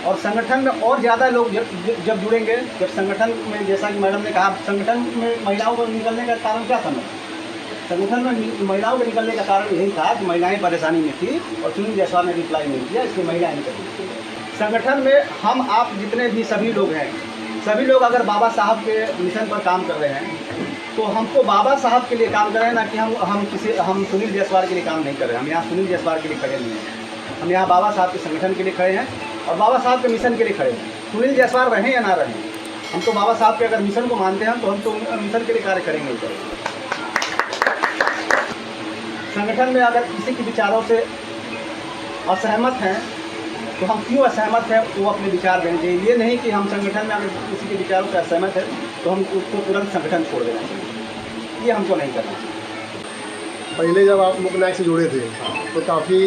और संगठन में और ज़्यादा लोग जब जुड़ेंगे, जब संगठन में, जैसा कि मैडम ने कहा, संगठन में महिलाओं को निकलने का कारण क्या था? संगठन में महिलाओं के निकलने का कारण यही था कि महिलाएं परेशानी में थी और सुनील जायसवाल ने रिप्लाई नहीं किया, इसलिए महिलाएं निकली। संगठन में हम आप जितने भी सभी लोग हैं, सभी लोग अगर बाबा साहब के मिशन पर काम कर रहे हैं तो हमको बाबा साहब के लिए काम करें, ना कि हम सुनील जायसवाल के लिए काम नहीं कर रहे हैं। हम यहाँ सुनील जायसवाल के लिए खड़े नहीं हैं, हम यहाँ बाबा साहब के संगठन के लिए खड़े हैं और बाबा साहब के मिशन के लिए खड़े हैं। सुनील जायसवाल रहें या ना रहें, हम तो बाबा साहब के अगर मिशन को मानते हैं तो हम तो मिशन के लिए कार्य करेंगे ही करेंगे। संगठन में अगर किसी के विचारों से असहमत हैं तो हम क्यों असहमत हैं वो अपने विचार देने चाहिए। ये नहीं कि हम संगठन में अगर किसी के विचारों से असहमत है तो हम उसको तुरंत संगठन छोड़ देना चाहिए, ये हमको नहीं करना चाहिए। पहले जब आप लोकनायक से जुड़े थे तो काफ़ी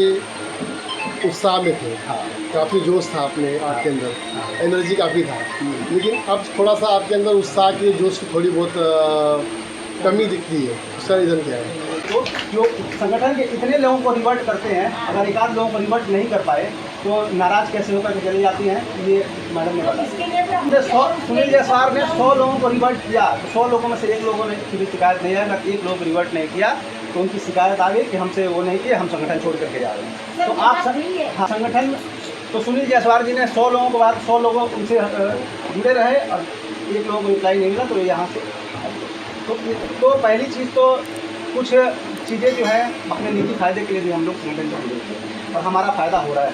उत्साह में थे, काफ़ी जोश था आपके अंदर, एनर्जी काफ़ी था, लेकिन अब थोड़ा सा आपके अंदर उत्साह की, जोश की थोड़ी बहुत कमी दिखती है। उसका रीज़न क्या है? तो जो संगठन के इतने लोगों को रिवर्ट करते हैं, अगर एक आध लोगों को रिवर्ट नहीं कर पाए तो नाराज़ कैसे होकर के चली जाती हैं, ये मैडम ने बताया। सुनील जायसवाल ने 100 लोगों को रिवर्ट किया तो 100 लोगों में से 1 लोगों ने की शिकायत नहीं है। अगर 1 लोग रिवर्ट नहीं किया तो उनकी शिकायत आ गई कि हमसे वो नहीं किए, हम संगठन छोड़ करके जा रहे हैं। तो आप संगठन, तो सुनील जायसवाल जी ने 100 लोगों के बाद 100 लोगों उनसे जुड़े रहे और 1 लोगों को रिप्लाई नहीं मिला तो यहाँ से तो पहली चीज़ तो कुछ चीज़ें जो है अपने निजी फायदे के लिए भी हम लोग संगठन में जुड़े हैं और हमारा फ़ायदा हो रहा है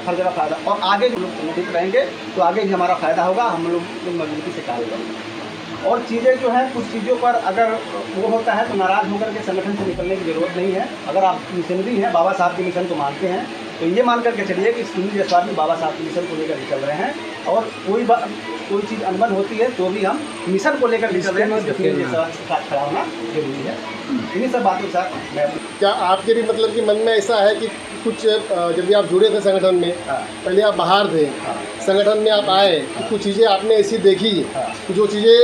हर जगह फ़ायदा, और आगे जो लोग संगठित रहेंगे तो आगे भी हमारा फ़ायदा होगा, हम लोग मजबूती से कार्य करेंगे। और चीज़ें जो हैं, कुछ चीज़ों पर अगर वो होता है तो नाराज़ होकर के संगठन से निकलने की ज़रूरत नहीं है। अगर आप मिशनरी हैं, बाबा साहब के मिशन को मानते हैं तो ये मान करके चलिए कि सुनील जायसवाल भी बाबा साहब के मिशन को लेकर निकल रहे हैं, और कोई चीज़ अनबन होती है तो भी हम मिशन को लेकर निकल रहे हैं, सुनील जायसवाल के साथ खड़ा होना जरूरी है। इन्हीं सब बातों के साथ मैं क्या आपके भी मतलब कि मन में ऐसा है कि कुछ जब भी आप जुड़े थे संगठन में, पहले आप बाहर थे, संगठन में आप आए तो कुछ चीज़ें आपने ऐसी देखी जो चीज़ें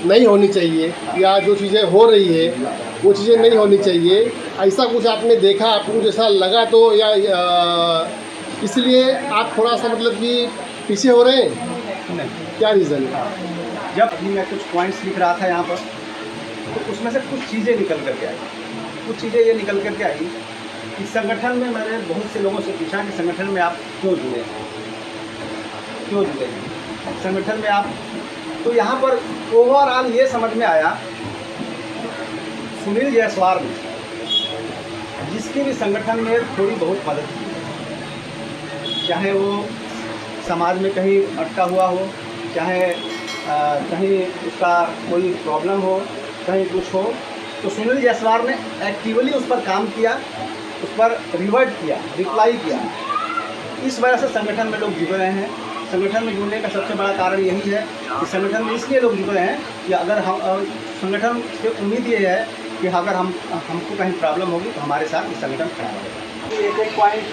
नहीं होनी चाहिए या जो चीज़ें हो रही है वो चीज़ें नहीं होनी चाहिए, ऐसा कुछ आपने देखा, आपको जैसा लगा तो, या इसलिए आप थोड़ा सा मतलब कि पीछे हो रहे हैं? नहीं, क्या रीज़न है? जब भी मैं कुछ पॉइंट्स लिख रहा था यहाँ पर तो उसमें से कुछ चीज़ें निकल करके आई। कुछ चीज़ें ये निकल करके आई कि संगठन में मैंने बहुत से लोगों से पूछा कि संगठन में आप क्यों जुड़े हैं, संगठन में आप, तो यहाँ पर ओवरऑल ये समझ में आया सुनील जायसवाल ने जिसकी भी संगठन में थोड़ी बहुत मदद की, चाहे वो समाज में कहीं अटका हुआ हो, चाहे कहीं उसका कोई प्रॉब्लम हो, कहीं कुछ हो, तो सुनील जायसवाल ने एक्टिवली उस पर काम किया, उस पर रिवर्ट किया, रिप्लाई किया। इस वजह से संगठन में लोग जुड़ रहे हैं। संगठन में जुड़ने का सबसे बड़ा कारण यही है कि संगठन में इसलिए लोग जुड़ रहे हैं कि अगर हम संगठन से उम्मीद ये है कि अगर हमको कहीं प्रॉब्लम होगी तो हमारे साथ ये संगठन खड़ा होगा। एक पॉइंट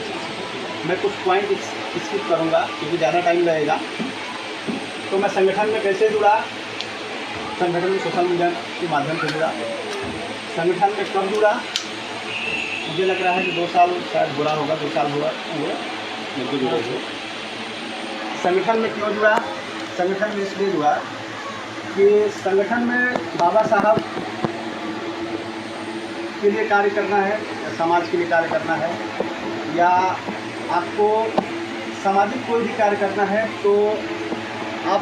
मैं कुछ पॉइंट स्किप करूँगा क्योंकि ज़्यादा टाइम लगेगा। तो मैं संगठन में कैसे जुड़ा, संगठन में सोशल मीडिया के माध्यम से जुड़ा। संगठन में कब जुड़ा, मुझे लग रहा है कि 2 साल शायद बुरा होगा, 2 साल हुआ मुझे जुड़ा। संगठन में क्यों जुड़ा, संगठन में इसलिए जुड़ा कि संगठन में बाबा साहब के लिए कार्य करना है, समाज के लिए कार्य करना है, या आपको सामाजिक कोई भी कार्य करना है तो आप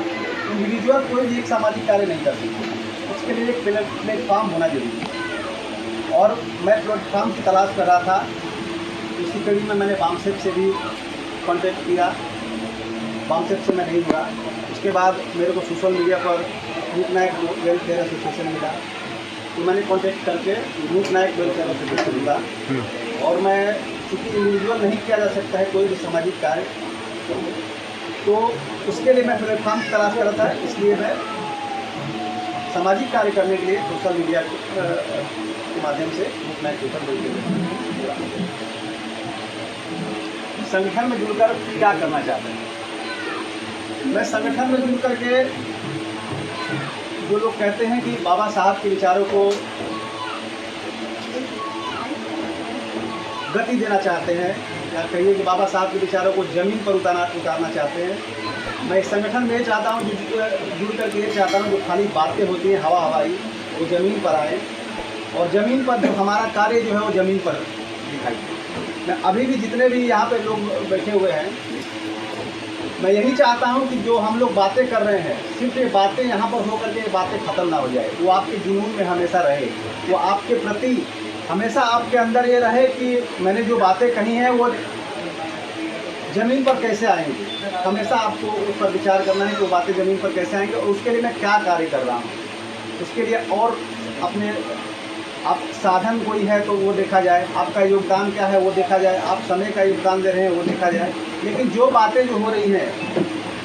इंडिविजुअल कोई भी एक सामाजिक कार्य नहीं कर सकते, उसके लिए एक प्लेटफॉर्म होना जरूरी है। और मैं प्लेटफॉर्म की तलाश कर रहा था, इसी कड़ी में मैंने बामसेप से भी कांटेक्ट किया, बामसेप से मैं नहीं जुड़ा। उसके बाद मेरे को सोशल मीडिया पर रूप नायक वेलफेयर एसोसिएशन मिला, तो मैंने कांटेक्ट करके रूप नायक वेलफेयर एसोसिएशन जुड़ा। और मैं चूँकि इंडिविजुअल नहीं किया जा सकता है कोई भी सामाजिक कार्य, तो उसके लिए मैं प्लेटफॉर्म तलाश कर रहा था, इसलिए मैं सामाजिक कार्य करने के लिए सोशल मीडिया के माध्यम से रूप नायक वेलफेयर जुड़ा। संगठन में जुड़कर क्या करना चाहते हैं, मैं संगठन में जुड़ करके जो लोग कहते हैं कि बाबा साहब के विचारों को गति देना चाहते हैं, या कहिए कि बाबा साहब के विचारों को ज़मीन पर उतारना चाहते हैं। मैं इस संगठन में चाहता हूँ, जुड़ करके ये चाहता हूँ जो खाली बातें होती हैं हवा हवाई, वो ज़मीन पर आए और ज़मीन पर जो हमारा कार्य जो है वो ज़मीन पर दिखाई दे। मैं अभी भी जितने भी यहाँ पे लोग बैठे हुए हैं, मैं यही चाहता हूँ कि जो हम लोग बातें कर रहे हैं, सिर्फ ये बातें यहाँ पर होकर के ये बातें ख़त्म ना हो जाए, वो आपके जुनून में हमेशा रहे, वो आपके प्रति हमेशा आपके अंदर ये रहे कि मैंने जो बातें कही हैं वो ज़मीन पर कैसे आएंगी। हमेशा आपको उस पर विचार करना है कि वो बातें ज़मीन पर कैसे आएंगी और उसके लिए मैं क्या कार्य कर रहा हूँ, उसके लिए और अपने आप साधन कोई है तो वो देखा जाए, आपका योगदान क्या है वो देखा जाए, आप समय का योगदान दे रहे हैं वो देखा जाए, लेकिन जो बातें जो हो रही हैं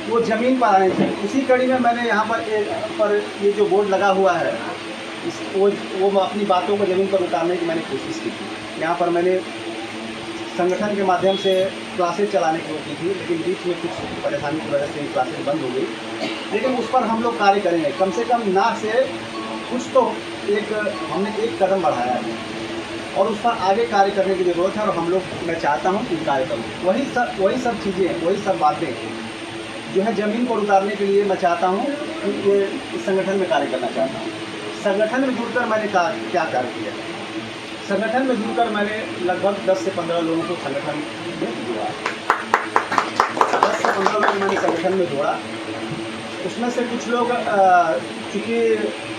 वो ज़मीन पर आनी चाहिए। उसी कड़ी में मैंने यहाँ पर ये जो बोर्ड लगा हुआ है वो अपनी बातों को ज़मीन पर उतारने की मैंने कोशिश की थी। यहाँ पर मैंने संगठन के माध्यम से क्लासेज चलाने की कोशिश की थी, लेकिन बीच में कुछ परेशानी की वजह से क्लासेज बंद हो गई, लेकिन उस पर हम लोग कार्य करेंगे। कम से कम ना से कुछ तो हमने एक कदम बढ़ाया है और उस पर आगे कार्य करने की ज़रूरत है और हम लोग, मैं चाहता हूँ कि कार्य करूँ। वही सब चीज़ें, वही सब बातें जो है ज़मीन पर उतारने के लिए मैं चाहता हूँ कि ये इस संगठन में कार्य करना चाहता हूँ। संगठन में जुड़कर मैंने क्या कार्य किया, संगठन में जुड़कर मैंने लगभग 10 से 15 लोगों को संगठन में जोड़ा। 10 से 15 लोग मैंने संगठन में जोड़ा। उसमें से कुछ लोग चूँकि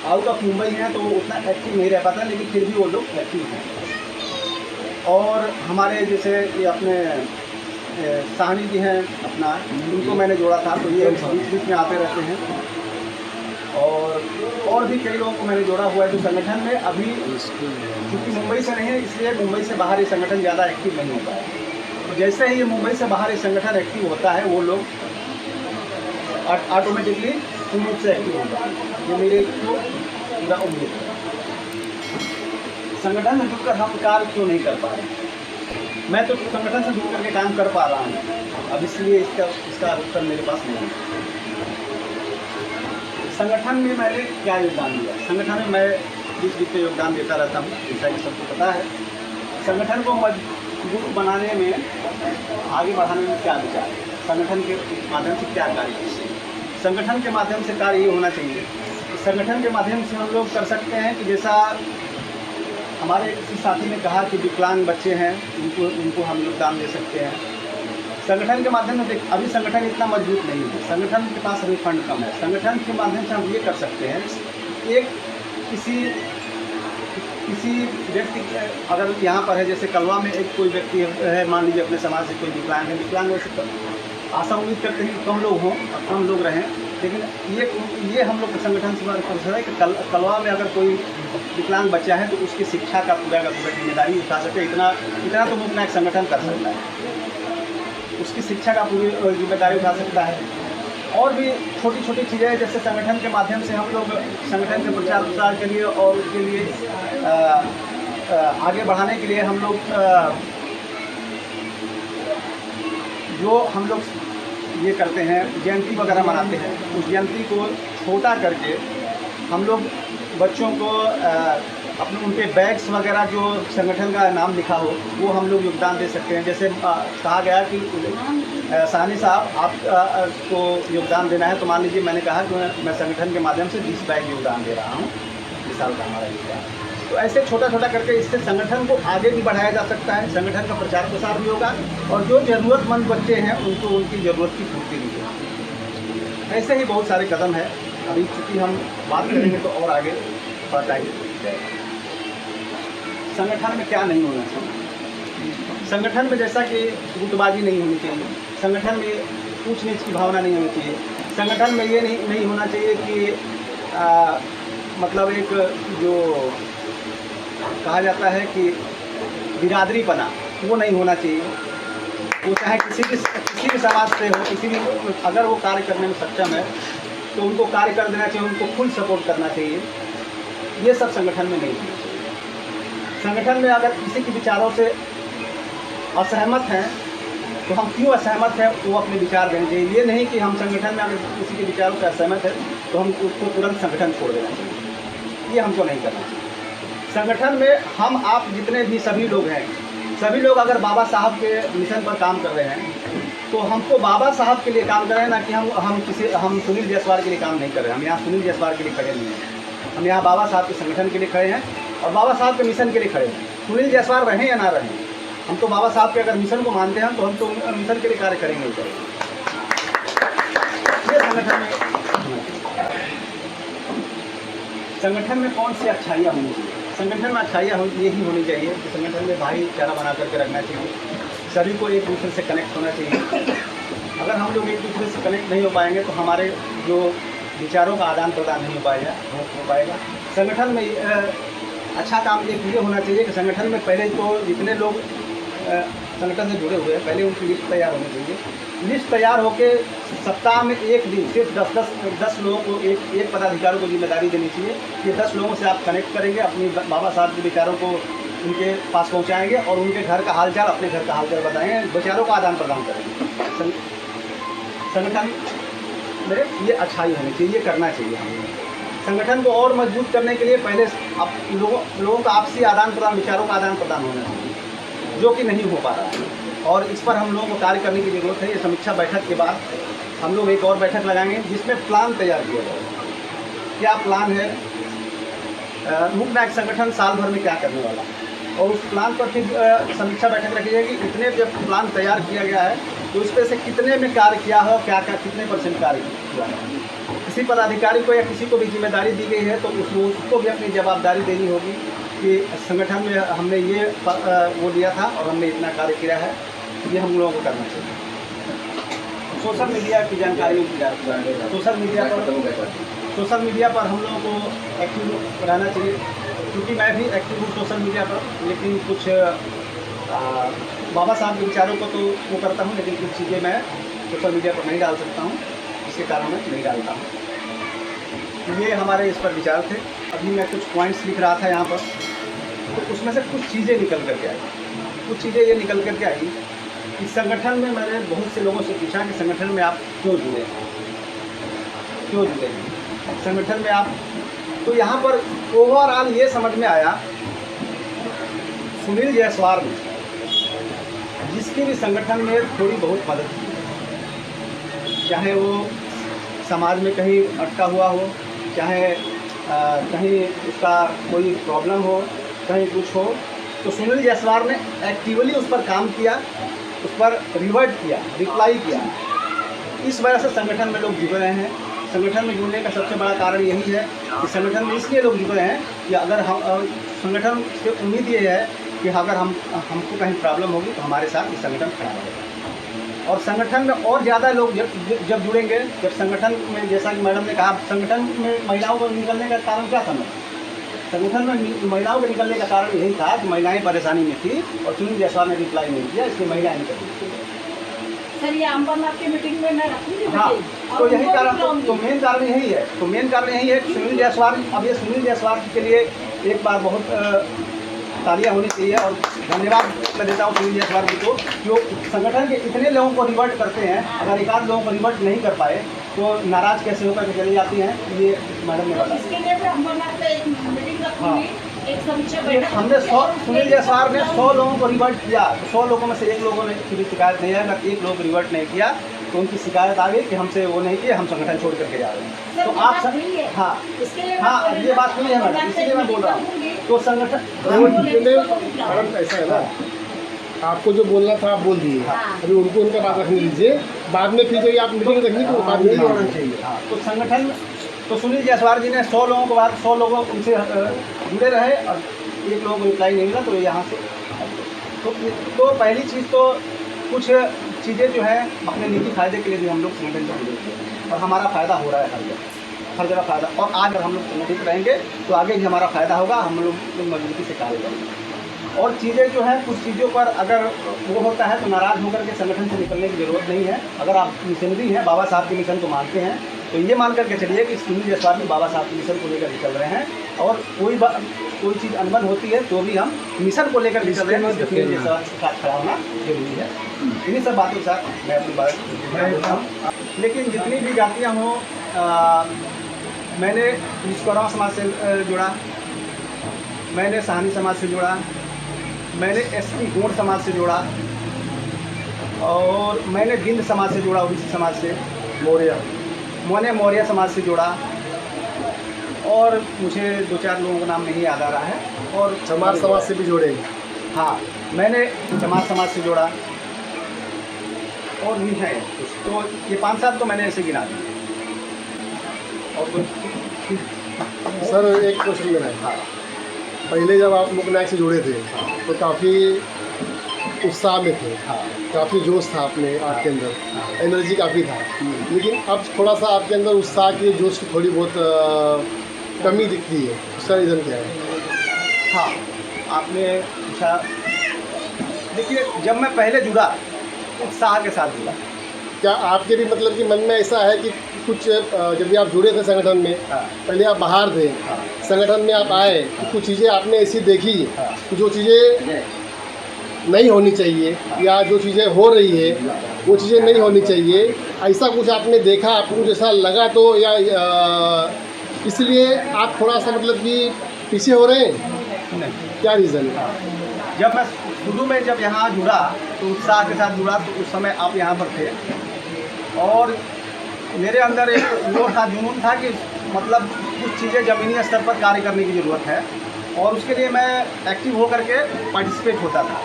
आउट ऑफ मुंबई हैं तो उतना एक्टिव नहीं रह पाता, लेकिन फिर भी वो लोग एक्टिव हैं। और हमारे जैसे ये अपने साहनी जी हैं अपना, उनको मैंने जोड़ा था, तो ये बीच में आते रहते हैं। और भी कई लोगों को मैंने जोड़ा हुआ है जो संगठन में अभी क्योंकि मुंबई से नहीं है, इसलिए मुंबई से बाहर ये संगठन ज़्यादा एक्टिव नहीं होता है। तो जैसे ही ये मुंबई से बाहर ये संगठन एक्टिव होता है, वो लोग ऑटोमेटिकली पूर्ण रूप से एक्टिव होता है। ये मेरे को पूरा उम्मीद है। संगठन में जुड़कर हम कार्य क्यों नहीं कर पा रहे? मैं तो संगठन से जुड़ करके काम कर पा रहा हूँ, अब इसलिए इसका उत्तर मेरे पास नहीं है। संगठन में मैंने क्या योगदान दिया? संगठन में मैं बीच में योगदान देता रहता हूँ, जैसा कि सबको पता है। संगठन को मजबूत बनाने में, आगे बढ़ाने में क्या विचार है? संगठन के माध्यम से क्या कार्य? संगठन के माध्यम से कार्य ये होना चाहिए कि संगठन के माध्यम से हम लोग कर सकते हैं कि जैसा हमारे किसी साथी ने कहा कि विकलांग बच्चे हैं, उनको हम योगदान दे सकते हैं संगठन के माध्यम से। अभी संगठन इतना मजबूत नहीं है, संगठन के पास अभी फंड कम है। संगठन के माध्यम से हम ये कर सकते हैं, एक किसी व्यक्ति अगर यहाँ पर है, जैसे कलवा में एक कोई व्यक्ति है, मान लीजिए अपने समाज से कोई विकलांग है, विकलांग वैसे आशा उम्मीद करते हैं कि कम लोग हों, कम लोग रहें, लेकिन ये हम लोग संगठन से बात कर सकते हैं कि कलवा में अगर कोई विकलांग बच्चा है तो उसकी शिक्षा का पूरा जिम्मेदारी उठा सके। इतना तो मुमकिन एक संगठन कर सकता है, उसकी शिक्षा का पूरी जिम्मेदारी उठा सकता है। और भी छोटी छोटी चीज़ें जैसे संगठन के माध्यम से हम लोग संगठन के प्रचार प्रसार के लिए और उसके लिए आगे बढ़ाने के लिए हम लोग जो हम लोग ये करते हैं, जयंती वगैरह मनाते हैं, उस जयंती को छोटा करके हम लोग बच्चों को अपने उनके बैग्स वगैरह जो संगठन का नाम लिखा हो वो हम लोग योगदान दे सकते हैं। जैसे कहा गया कि साहनी साहब आप को योगदान देना है, तो मान लीजिए मैंने कहा कि मैं संगठन के माध्यम से 20 बैग योगदान दे रहा हूँ, इस साल का हमारा योगदान। तो ऐसे छोटा छोटा करके इससे संगठन को आगे भी बढ़ाया जा सकता है, संगठन का प्रचार प्रसार भी होगा और जो ज़रूरतमंद बच्चे हैं उनको उनकी ज़रूरत की पूर्ति भी होगी। ऐसे ही बहुत सारे कदम हैं, अभी चूँकि हम बात करेंगे तो और आगे बढ़ जाएंगे। संगठन में क्या नहीं होना चाहिए? संगठन में जैसा कि गुटबाजी नहीं होनी चाहिए, संगठन में ऊंच नीच की भावना नहीं होनी चाहिए, संगठन में ये नहीं होना चाहिए कि मतलब एक जो कहा जाता है कि बिरादरीपना, वो नहीं होना चाहिए। वो चाहे किसी भी समाज से हो, किसी भी, अगर वो कार्य करने में सक्षम है तो उनको कार्य कर देना चाहिए, उनको फुल सपोर्ट करना चाहिए। ये सब संगठन में नहीं होना चाहिए। संगठन में अगर किसी के विचारों से असहमत हैं तो हम क्यों असहमत हैं वो अपने विचार देने चाहिए। ये नहीं कि हम संगठन में अगर किसी के विचारों से असहमत है तो हम उसको तुरंत संगठन छोड़ देना चाहिए, ये हमको नहीं करना चाहिए। संगठन में हम आप जितने भी सभी लोग हैं सभी लोग अगर बाबा साहब के मिशन पर काम कर रहे हैं तो हमको बाबा साहब के लिए काम कर रहे हैं, ना कि हम सुनील जायसवाल के लिए काम नहीं कर रहे हैं। हम यहाँ सुनील जायसवाल के लिए खड़े नहीं हैं, हम यहाँ बाबा साहब के संगठन के लिए खड़े हैं और बाबा साहब के मिशन के लिए खड़े हैं। सुनील जायसवाल रहें या ना रहें, हम तो बाबा साहब के अगर मिशन को मानते हैं तो हम तो मिशन के लिए कार्य करेंगे ही करेंगे। ये संगठन में कौन सी अच्छाइयाँ होनी चाहिए? संगठन में अच्छाइयाँ यही होनी चाहिए कि संगठन में भाईचारा बना करके रखना चाहिए, सभी को एक दूसरे से कनेक्ट होना चाहिए। अगर हम लोग एक दूसरे से कनेक्ट नहीं हो पाएंगे तो हमारे जो विचारों का आदान प्रदान नहीं हो पाएगा। संगठन में अच्छा काम एक ये होना चाहिए कि संगठन में पहले तो जितने लोग संगठन से जुड़े हुए हैं पहले उनकी लिस्ट तैयार होनी चाहिए। लिस्ट तैयार होकर सप्ताह में एक दिन सिर्फ 10 लोगों को एक पदाधिकारी को जिम्मेदारी देनी चाहिए कि 10 लोगों से आप कनेक्ट करेंगे, अपनी बाबा साहब के विचारों को उनके पास पहुंचाएंगे और उनके घर का हालचाल अपने घर का हालचाल बताएंगे, विचारों का आदान प्रदान करेंगे। संगठन में ये अच्छाई होनी चाहिए, ये करना चाहिए हमें। संगठन को और मजबूत करने के लिए पहले लोगों का आपसी आदान प्रदान, विचारों का आदान प्रदान होना चाहिए, जो कि नहीं हो पा रहा है और इस पर हम लोगों को कार्य करने की ज़रूरत है। ये समीक्षा बैठक के बाद हम लोग एक और बैठक लगाएंगे जिसमें प्लान तैयार किया जाएगा। क्या प्लान है, मुख्य नायक संगठन साल भर में क्या करने वाला है और उस प्लान पर फिर समीक्षा बैठक रखी जाएगी। इतने जब प्लान तैयार किया गया है तो इस पर से कितने में कार्य किया है और क्या कितने % कार्य किया है। किसी पदाधिकारी को या किसी को भी जिम्मेदारी दी गई है तो उसको भी अपनी जवाबदारी देनी होगी कि संगठन में हमने ये वो दिया था और हमने इतना कार्य किया है, ये हम लोगों को करना चाहिए। सोशल मीडिया की जानकारी सोशल मीडिया पर हम लोगों को एक्टिव रहना चाहिए, क्योंकि मैं भी एक्टिव हूँ सोशल मीडिया पर, लेकिन कुछ बाबा साहब के विचारों को तो वो करता हूँ, लेकिन कुछ चीज़ें मैं सोशल मीडिया पर नहीं डाल सकता हूँ, इसके कारण मैं नहीं डालता हूँ। ये हमारे इस पर विचार थे। अभी मैं कुछ पॉइंट्स लिख रहा था यहाँ पर, तो उसमें से कुछ चीज़ें निकल करके आई। कुछ चीज़ें ये निकल करके आई कि संगठन में मैंने बहुत से लोगों से पूछा कि संगठन में आप क्यों जुड़े संगठन में आप, तो यहाँ पर ओवरऑल ये समझ में आया सुनील जायसवाल ने जिसकी भी संगठन में थोड़ी बहुत मदद की, चाहे वो समाज में कहीं अटका हुआ हो, चाहे कहीं उसका कोई प्रॉब्लम हो, कहीं कुछ हो, तो सुनील जायसवाल ने एक्टिवली उस पर काम किया, उस पर रिवर्ट किया, रिप्लाई किया। इस वजह से संगठन में लोग जुड़ रहे हैं। संगठन में जुड़ने का सबसे बड़ा कारण यही है कि संगठन में इसलिए लोग जुड़ रहे हैं कि अगर हम संगठन से उम्मीद ये है कि अगर हमको कहीं प्रॉब्लम होगी तो हमारे साथ ये संगठन खड़ा रहेगा। और संगठन में और ज़्यादा लोग जब जुड़ेंगे, जब संगठन में, जैसा कि मैडम ने कहा, संगठन में महिलाओं को निकलने का कारण क्या था? संगठन में महिलाओं के निकलने का कारण यही था कि महिलाएं परेशानी में थी और सुनील जायसवाल ने रिप्लाई नहीं किया, इसलिए महिलाएं निकली। सर, ये अम्बरनाथ की मीटिंग में मैं रखूँगी। हाँ, तो यही कारण, तो मेन कारण यही है। तो मेन कारण यही है कि सुनील जायसवाल, अब ये सुनील जायसवाल के लिए एक बार बहुत तालियां होनी चाहिए और धन्यवाद मैं देता हूँ सुनील जायसवाल जी को, जो संगठन के इतने लोगों को रिवर्ट करते हैं। अगर एक आध लोगों को रिवर्ट नहीं कर पाए तो नाराज़ कैसे होकर के चली जाती हैं, ये मैडम ने बताया। इसके लिए मैं अम्बरनाथ में एक मीटिंग रखूँगी, एक समीक्षा बैठक। हमने सुनील जायसवाल ने 100 लोगों को रिवर्ट किया, 100 लोगों में से 1 लोगों ने फिर शिकायत नहीं है। अगर 1 लोग रिवर्ट नहीं किया तो उनकी शिकायत आ गई कि हमसे वो नहीं किए, हम संगठन छोड़ करके जा रहे हैं। तो आप हाँ, ये बात नहीं है मैडम, इसीलिए मैं बोल रहा हूँ। तो संगठन मैडम ऐसा है ना, आपको जो बोलना था आप बोल दिए, अभी उनको उनका बात रखने दीजिए, बाद में फिर जब आप मीटिंग रखनी तो बाद में होना चाहिए। तो संगठन, तो सुनील जायसवाल जी ने 100 लोगों के बाद 100 लोगों उनसे जुड़े रहे और 1 लोगों को रिप्लाई नहीं मिला, तो यहाँ से तो पहली चीज़ तो कुछ चीज़ें जो है अपने निजी फायदे के लिए भी हम लोग संगठन से जुड़े हैं और हमारा फ़ायदा हो रहा है हर जगह फ़ायदा। और आज अगर हम लोग संगठित रहेंगे तो आगे भी हमारा फ़ायदा होगा, हम लोग मजबूती से कार्य करेंगे। और चीज़ें जो हैं, कुछ चीज़ों पर अगर वो होता है तो नाराज़ होकर के संगठन से निकलने की ज़रूरत नहीं है। अगर आप मिशनरी हैं, बाबा साहब के मिशन को मानते हैं, तो ये मान करके चलिए कि सुनील जायसवाल भी बाबा साहब के मिशन को लेकर चल रहे हैं और कोई चीज़ अनबन होती है तो भी हम मिशन को लेकर चल रहे हैं। सुनील जायसवाल के साथ खड़ा होना जरूरी है। इन्हीं सब बातों के साथ मैं अपनी बात बोलता हूँ। लेकिन जितनी भी जातियाँ हों, मैंने विश्वकर्मा समाज से जुड़ा, मैंने साहनी समाज से जुड़ा, मैंने एसटी गोंड समाज से जोड़ा और मैंने गिंद समाज से जोड़ा, ओबीसी समाज से, मैंने मौर्य समाज से जोड़ा और मुझे 2-4 लोगों का नाम नहीं याद आ रहा है। और चमार समाज से भी जोड़े। हाँ, मैंने चमार समाज से जोड़ा और भी है, तो ये 5-7 तो मैंने ऐसे गिना दिए। और कुछ सर एक क्वेश्चन मेरा है। हाँ, पहले जब आप लोकनायक से जुड़े थे तो काफ़ी उत्साह में थे, हाँ, काफ़ी जोश था अपने आपके अंदर, एनर्जी काफ़ी था। लेकिन अब थोड़ा सा आपके अंदर उत्साह की, जोश की थोड़ी बहुत कमी दिखती है, उसका रीज़न क्या है? हाँ, आपने पूछा। देखिए, जब मैं पहले जुड़ा उत्साह के साथ जुड़ा। क्या आपके भी मतलब कि मन में ऐसा है कि कुछ जब भी आप जुड़े थे संगठन में, हाँ, पहले आप बाहर थे, हाँ, संगठन में आप आए तो कुछ चीज़ें आपने ऐसी देखी हाँ, कि जो चीज़ें नहीं होनी चाहिए या जो चीज़ें हो रही है वो चीज़ें नहीं होनी चाहिए, ऐसा कुछ आपने देखा, आपको जैसा लगा तो, या इसलिए आप थोड़ा सा मतलब कि पीछे हो रहे हैं? नहीं। क्या रीज़न है? जब मैं शुरू में जब यहाँ जुड़ा तो उत्साह के साथ जुड़ा, तो उस समय आप यहाँ पर थे और मेरे अंदर एक वो था, जुनून था कि मतलब कुछ चीज़ें ज़मीनी स्तर पर कार्य करने की ज़रूरत है और उसके लिए मैं एक्टिव होकर के पार्टिसिपेट होता था।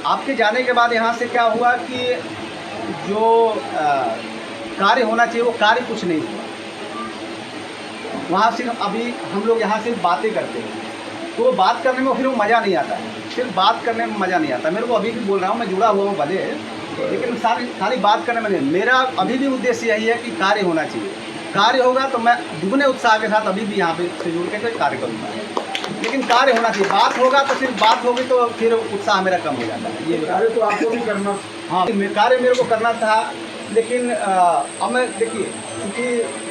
आपके जाने के बाद यहाँ से क्या हुआ कि जो कार्य होना चाहिए वो कार्य कुछ नहीं हुआ। वहाँ सिर्फ अभी हम लोग यहाँ सिर्फ बातें करते हैं, तो वो बात करने में फिर वो मज़ा नहीं आता, सिर्फ बात करने में मज़ा नहीं आता। मेरे को अभी भी बोल रहा हूँ, मैं जुड़ा हुआ हूँ भले, लेकिन सारी बात करने में नहीं। मेरा अभी भी उद्देश्य यही है कि कार्य होना चाहिए। कार्य होगा तो मैं दुगने उत्साह के साथ अभी भी यहाँ पे से जुड़ के कार्य करूँगा, लेकिन कार्य होना चाहिए। बात होगा तो सिर्फ बात होगी तो फिर उत्साह मेरा कम हो जाता है। ये कार्य तो आपको भी करना, हाँ, कार्य मेरे को करना था, लेकिन अब मैं देखिए, क्योंकि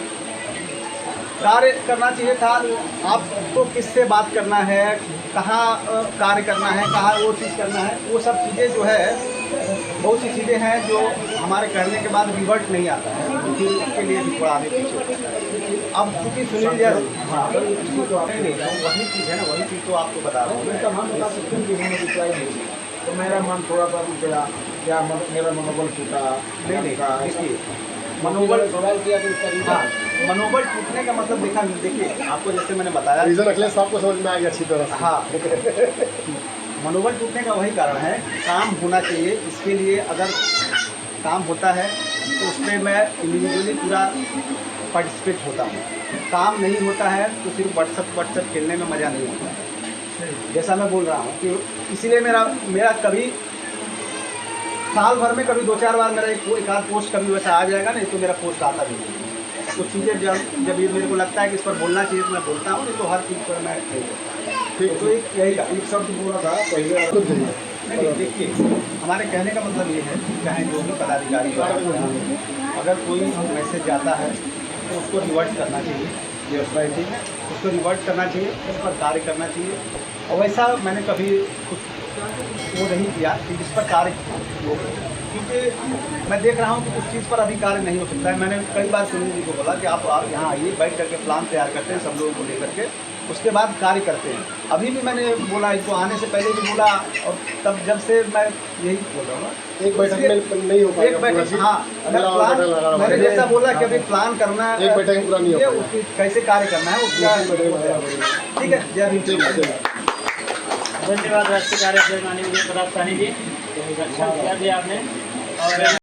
कार्य करना चाहिए था, आपको किससे बात करना है, कहाँ कार्य करना है, कहाँ वो चीज़ करना है, वो सब चीज़ें जो है, बहुत सी चीज़ें हैं जो हमारे करने के बाद रिवर्ट नहीं आता है, फिर उसके लिए भी थोड़ा आगे पीछे होता है। अब चूँकि सुनील जैसे, हाँ, नहीं, वही चीज़ है ना, वही चीज़ तो आपको बता रहा हूँ मैं। तो मेरा मन थोड़ा सा गया, क्या मेरा मनोबल टूटा? नहीं, देखिए, मनोबल हाँ, मनोबल टूटने का मतलब देखिए आपको जैसे मैंने बताया, रीज़न अखिलेश साहब को समझ में आ गया अच्छी तरह से। हाँ, मनोबल टूटने का वही कारण है, काम होना चाहिए। इसके लिए अगर काम होता है तो उसमें मैं इंडिविजुअली पूरा पार्टिसिपेट होता हूँ। काम नहीं होता है तो सिर्फ व्हाट्सएप खेलने में मज़ा नहीं होता है। जैसा मैं बोल रहा हूँ कि इसीलिए मेरा कभी साल भर में कभी 2-4 बार मेरा एक आध पोस्ट कभी वैसा आ जाएगा, नहीं तो मेरा पोस्ट आता भी नहीं। कुछ चीज़ें जब ये मेरे को लगता है कि इस पर बोलना चाहिए तो मैं बोलता हूँ, नहीं तो हर चीज़ पर मैं नहीं बोलता। ठीक, तो यही का एक शब्द बोला था पहले। नहीं, देखिए, हमारे कहने का मतलब ये है, चाहे जो भी पदाधिकारी अगर कोई मैसेज जाता है तो उसको रिवर्ट करना चाहिए, ठीक है, उसको रिवर्ट करना चाहिए, उस पर कार्य करना चाहिए। और वैसा मैंने कभी कुछ वो नहीं किया कि जिस पर कार्य हो, क्योंकि मैं देख रहा हूँ कि उस चीज़ पर अभी कार्य नहीं हो सकता है। मैंने कई बार सुनील जी को बोला कि आप यहाँ आइए, बैठ करके प्लान तैयार करते हैं सब लोगों को लेकर के, उसके बाद कार्य करते हैं। अभी भी मैंने बोला, इसको आने से पहले भी बोला, और तब जब से मैं यही बोल रहा हूँ, एक बैठक में नहीं हो पाएगा, एक बैठक, हाँ, मैंने जैसा बोला कि अभी प्लान करना, एक बैठक में पूरा नहीं हो पाएगा, उसकी कैसे कार्य करना है उसका। ठीक है, जय भीम। धन्यवाद राष्ट्रीय कार्य माननीय प्रताप साहनी जी, अच्छा किया आपने। और